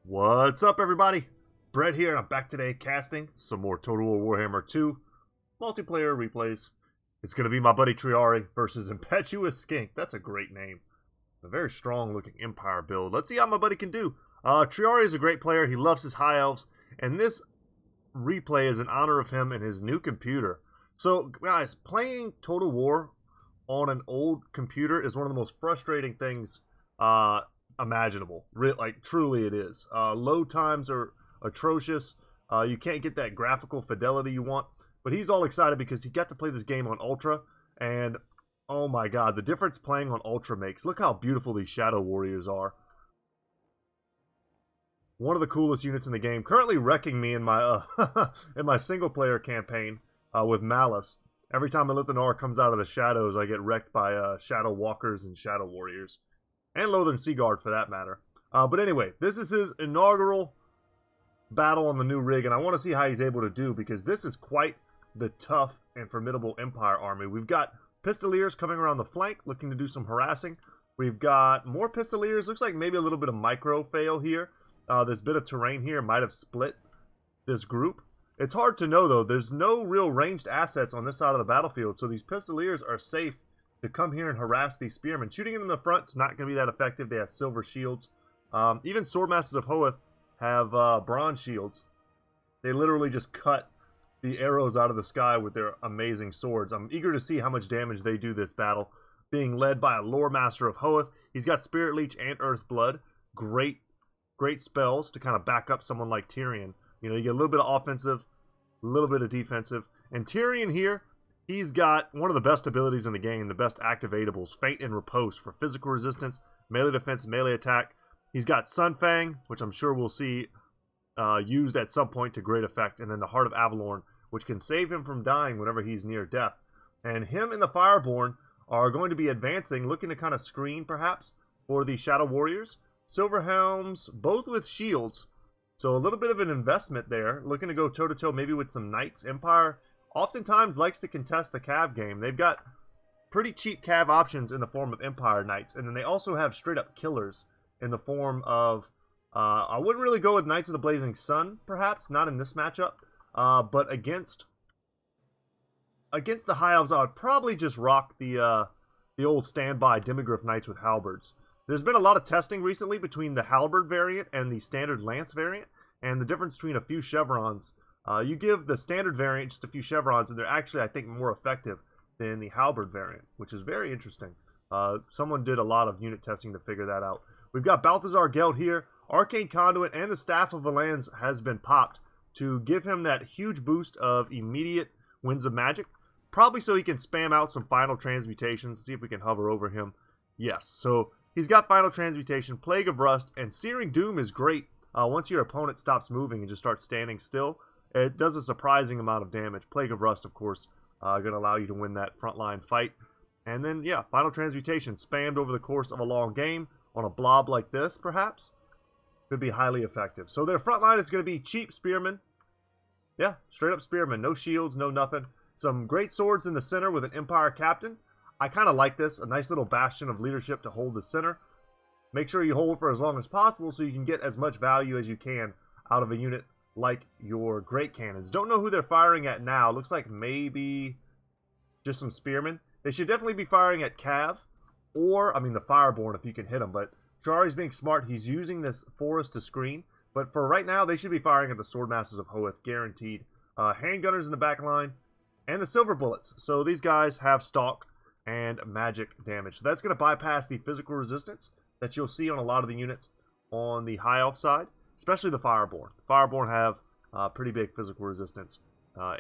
What's up, everybody? Brett here, and I'm back today casting some more Total War Warhammer 2 multiplayer replays. It's going to be my buddy Triiari versus Impetuous Skink. That's a great name. A very strong-looking Empire build. Let's see how my buddy can do. Triiari is a great player. He loves his High Elves, and this replay is in honor of him and his new computer. So, guys, playing Total War on an old computer is one of the most frustrating things imaginable. Like, truly it is. Load times are atrocious. You can't get that graphical fidelity you want. But he's all excited because he got to play this game on Ultra. And, oh my god, the difference playing on Ultra makes. Look how beautiful these Shadow Warriors are. One of the coolest units in the game. Currently wrecking me in my in my single-player campaign with Malice. Every time a Lithanar comes out of the shadows, I get wrecked by Shadow Walkers and Shadow Warriors. And Lothern Seaguard, for that matter. But anyway, this is his inaugural battle on the new rig, and I want to see how he's able to do, because this is quite the tough and formidable Empire army. We've got Pistoliers coming around the flank, looking to do some harassing. We've got more Pistoliers. Looks like maybe a little bit of micro fail here. This bit of terrain here might have split this group. It's hard to know, though. There's no real ranged assets on this side of the battlefield, so these Pistoliers are safe to come here and harass these spearmen. Shooting them in the front's not going to be that effective. They have silver shields. Even Swordmasters of Hoeth have bronze shields. They literally just cut the arrows out of the sky with their amazing swords. I'm eager to see how much damage they do this battle. Being led by a Lore Master of Hoeth. He's got Spirit Leech and Earth Blood. Great spells to kind of back up someone like Tyrion. You know, you get a little bit of offensive, a little bit of defensive. And Tyrion here, he's got one of the best abilities in the game, the best activatables, Feint and Riposte for physical resistance, melee defense, melee attack. He's got Sunfang, which I'm sure we'll see used at some point to great effect, and then the Heart of Avalorn, which can save him from dying whenever he's near death. And him and the Fireborn are going to be advancing, looking to kind of screen, perhaps, for the Shadow Warriors. Silver Helms, both with shields, so a little bit of an investment there, looking to go toe-to-toe maybe with some Knights. Empire oftentimes likes to contest the Cav game. They've got pretty cheap Cav options in the form of Empire Knights, and then they also have straight-up killers in the form of, I wouldn't really go with Knights of the Blazing Sun, perhaps, not in this matchup, but against the High Elves, I would probably just rock the old standby Demigryph Knights with Halberds. There's been a lot of testing recently between the Halberd variant and the standard Lance variant, and the difference between a few chevrons. You give the standard variant just a few chevrons, and they're actually, I think, more effective than the Halberd variant, which is very interesting. Someone did a lot of unit testing to figure that out. We've got Balthazar Geld here. Arcane Conduit and the Staff of Valance has been popped to give him that huge boost of immediate Winds of Magic, probably so he can spam out some Final Transmutations, see if we can hover over him. Yes, so he's got Final Transmutation, Plague of Rust, and Searing Doom is great. Once your opponent stops moving and just starts standing still, it does a surprising amount of damage. Plague of Rust, of course, going to allow you to win that frontline fight. And then, yeah, Final Transmutation spammed over the course of a long game on a blob like this, perhaps, could be highly effective. So their frontline is going to be cheap spearmen. Yeah, straight up spearmen. No shields, no nothing. Some great swords in the center with an Empire Captain. I kind of like this. A nice little bastion of leadership to hold the center. Make sure you hold for as long as possible so you can get as much value as you can out of a unit like your Great Cannons. Don't know who they're firing at now. Looks like maybe just some spearmen. They should definitely be firing at Cav, or, I mean, the Fireborn if you can hit them. But Triiari's being smart. He's using this forest to screen. But for right now, they should be firing at the Swordmasters of Hoeth, guaranteed. Handgunners in the back line, and the Silver Bullets. So these guys have Stalk and magic damage. So that's going to bypass the physical resistance that you'll see on a lot of the units on the High Elf side, especially the Fireborn. The Fireborn have pretty big physical resistance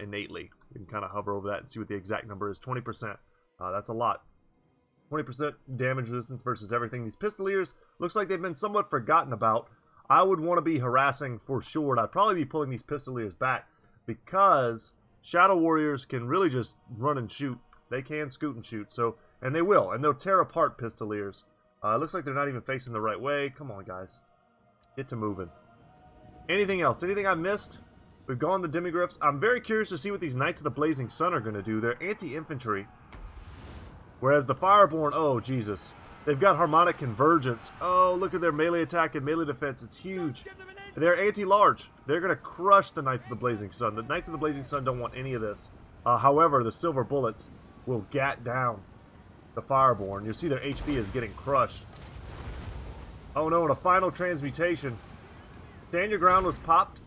innately. You can kind of hover over that and see what the exact number is. 20%. That's a lot. 20% damage resistance versus everything. These Pistoliers, looks like they've been somewhat forgotten about. I would want to be harassing for sure, and I'd probably be pulling these Pistoliers back because Shadow Warriors can really just run and shoot. They can scoot and shoot, so, and they will, and they'll tear apart Pistoliers. Looks like they're not even facing the right way. Come on, guys. Get to moving. Anything else? Anything I missed? We've gone the Demigryphs. I'm very curious to see what these Knights of the Blazing Sun are going to do. They're anti-infantry. Whereas the Fireborn, oh, Jesus. They've got harmonic convergence. Oh, look at their melee attack and melee defense. It's huge. They're anti-large. They're going to crush the Knights of the Blazing Sun. The Knights of the Blazing Sun don't want any of this. However, the silver bullets will gat down the Fireborn. You'll see their HP is getting crushed. Oh no, and a final transmutation. Stand Your Ground was popped,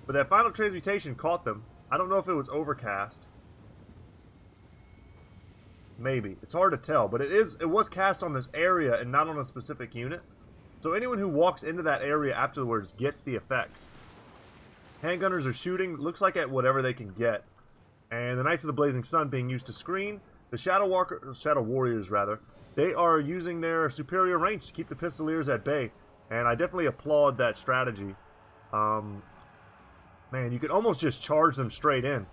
but that final transmutation caught them. I don't know if it was overcast. Maybe. It's hard to tell, but it was cast on this area and not on a specific unit. So anyone who walks into that area afterwards gets the effects. Handgunners are shooting, looks like at whatever they can get. And the Knights of the Blazing Sun being used to screen. The Shadow Warriors, they are using their superior range to keep the Pistoliers at bay. And I definitely applaud that strategy. Man, you could almost just charge them straight in.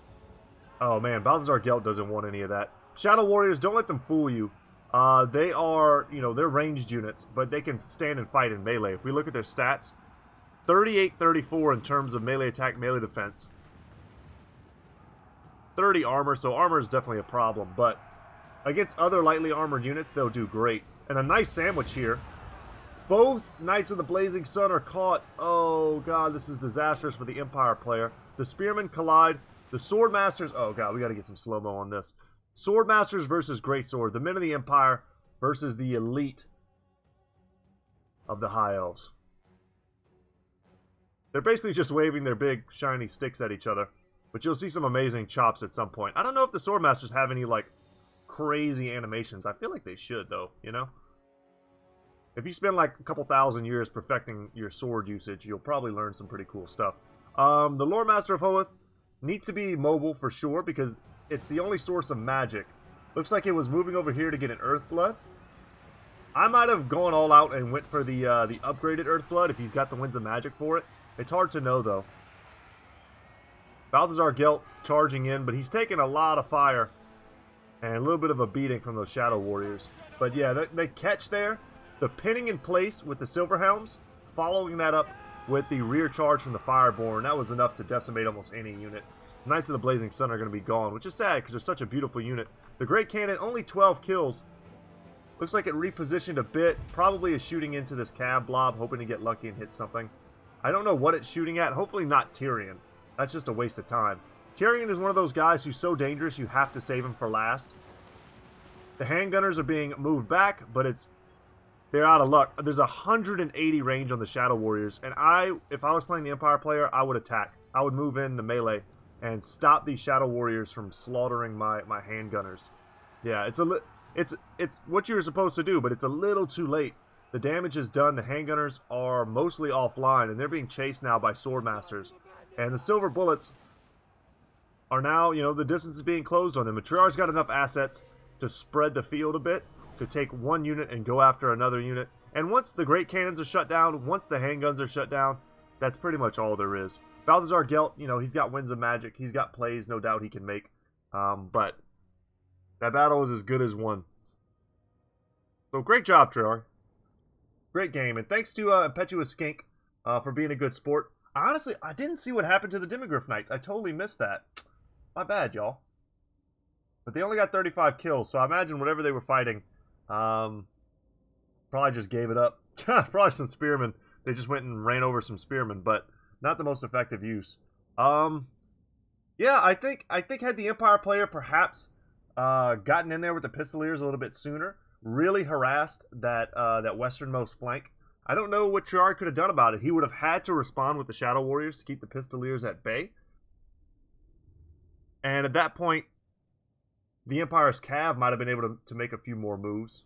Oh man, Balthazar Gelt doesn't want any of that. Shadow Warriors, don't let them fool you. They are, they're ranged units, but they can stand and fight in melee. If we look at their stats, 38-34 in terms of melee attack, melee defense. 30 armor, so armor is definitely a problem, but against other lightly armored units, they'll do great. And a nice sandwich here. Both Knights of the Blazing Sun are caught. Oh god, this is disastrous for the Empire player. The Spearmen collide. The Swordmasters, oh god, we gotta get some slow-mo on this. Swordmasters versus Greatsword. The men of the Empire versus the elite of the High Elves. They're basically just waving their big, shiny sticks at each other. But you'll see some amazing chops at some point. I don't know if the Swordmasters have any, like, crazy animations. I feel like they should, though, If you spend, like, a couple thousand years perfecting your sword usage, you'll probably learn some pretty cool stuff. The Lore Master of Hoeth needs to be mobile for sure, because it's the only source of magic. Looks like it was moving over here to get an Earthblood. I might have gone all out and went for the upgraded Earthblood if he's got the Winds of Magic for it. It's hard to know, though. Balthazar Gelt charging in, but he's taking a lot of fire. And a little bit of a beating from those Shadow Warriors. But yeah, they catch there. The pinning in place with the Silver Helms, following that up with the rear charge from the Fireborn. That was enough to decimate almost any unit. Knights of the Blazing Sun are going to be gone, which is sad because they're such a beautiful unit. The Great Cannon, only 12 kills. Looks like it repositioned a bit. Probably is shooting into this cab blob, hoping to get lucky and hit something. I don't know what it's shooting at. Hopefully not Tyrion. That's just a waste of time. Tyrion is one of those guys who's so dangerous you have to save him for last. The handgunners are being moved back, but they're out of luck. There's 180 range on the Shadow Warriors, and if I was playing the Empire player, I would attack. I would move into melee and stop these Shadow Warriors from slaughtering my handgunners. Yeah, it's what you're supposed to do, but it's a little too late. The damage is done. The handgunners are mostly offline, and they're being chased now by Swordmasters. And the silver bullets are now, the distance is being closed on them. And Triiari's got enough assets to spread the field a bit, to take one unit and go after another unit. And once the Great Cannons are shut down, once the handguns are shut down, that's pretty much all there is. Balthazar Gelt, he's got Winds of Magic. He's got plays, no doubt he can make. But that battle was as good as won. So great job, Triiari. Great game. And thanks to Impetuous Skink for being a good sport. Honestly, I didn't see what happened to the Demigryph Knights. I totally missed that. My bad, y'all. But they only got 35 kills, so I imagine whatever they were fighting, probably just gave it up. Probably some spearmen. They just went and ran over some spearmen, but not the most effective use. Yeah, I think had the Empire player perhaps gotten in there with the Pistoliers a little bit sooner, really harassed that westernmost flank. I don't know what Triiari could have done about it. He would have had to respond with the Shadow Warriors to keep the Pistoliers at bay. And at that point, the Empire's Cav might have been able to make a few more moves.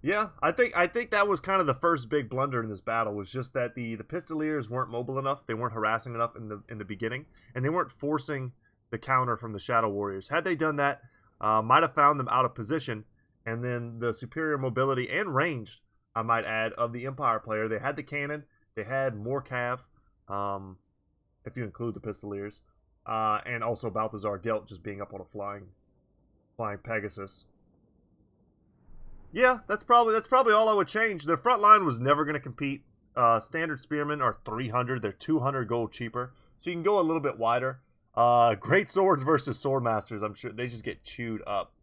Yeah, I think that was kind of the first big blunder in this battle, was just that the Pistoliers weren't mobile enough, they weren't harassing enough in the beginning, and they weren't forcing the counter from the Shadow Warriors. Had they done that, might have found them out of position, and then the superior mobility and range, I might add, of the Empire player. They had the cannon, they had more cav, if you include the Pistoliers, and also Balthazar Gelt just being up on a flying Pegasus. Yeah, that's probably all I would change. Their front line was never going to compete. Standard Spearmen are 300. They're 200 gold cheaper. So you can go a little bit wider. Great Swords versus Swordmasters. I'm sure they just get chewed up.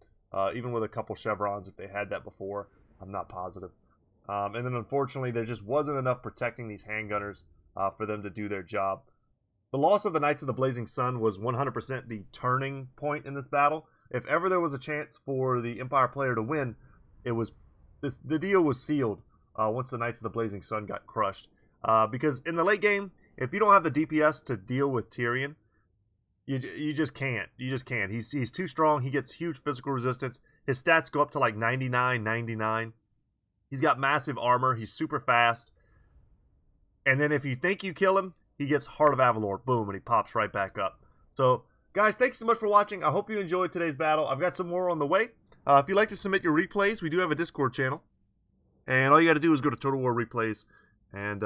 even with a couple chevrons if they had that before. I'm not positive. And then unfortunately, there just wasn't enough protecting these handgunners for them to do their job. The loss of the Knights of the Blazing Sun was 100% the turning point in this battle. If ever there was a chance for the Empire player to win, it was the deal was sealed once the Knights of the Blazing Sun got crushed. Because in the late game, if you don't have the DPS to deal with Tyrion, you just can't. You just can't. He's too strong. He gets huge physical resistance. His stats go up to like 99, 99. He's got massive armor. He's super fast. And then if you think you kill him, he gets Heart of Avalor. Boom, and he pops right back up. So, guys, thanks so much for watching. I hope you enjoyed today's battle. I've got some more on the way. If you'd like to submit your replays, we do have a Discord channel. And all you got to do is go to Total War Replays and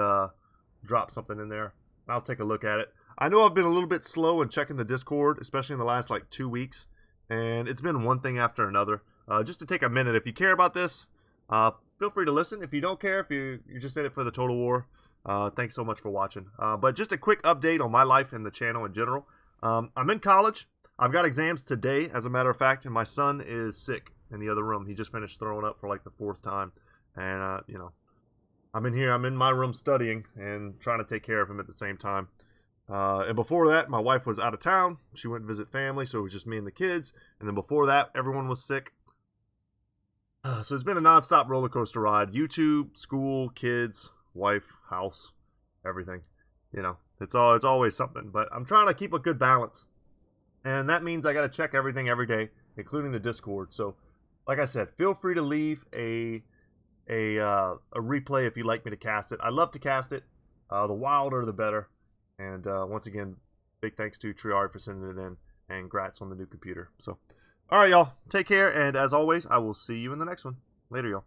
drop something in there. I'll take a look at it. I know I've been a little bit slow in checking the Discord, especially in the last like 2 weeks. And it's been one thing after another. Just to take a minute, if you care about this, feel free to listen. If you don't care, if you're just in it for the Total War, thanks so much for watching. But just a quick update on my life and the channel in general. I'm in college. I've got exams today, as a matter of fact, and my son is sick in the other room. He just finished throwing up for like the 4th time. And, you know, I'm in here. I'm in my room studying and trying to take care of him at the same time. And before that, my wife was out of town. She went to visit family, so it was just me and the kids. And then before that, everyone was sick. So it's been a non-stop roller coaster ride. YouTube, school, kids, wife, house, everything. You know, it's always something. But I'm trying to keep a good balance. And that means I got to check everything every day, including the Discord. So, like I said, feel free to leave a replay if you'd like me to cast it. I love to cast it. The wilder, the better. And once again, big thanks to Triiari for sending it in, and grats on the new computer. So, all right, y'all, take care, and as always, I will see you in the next one. Later, y'all.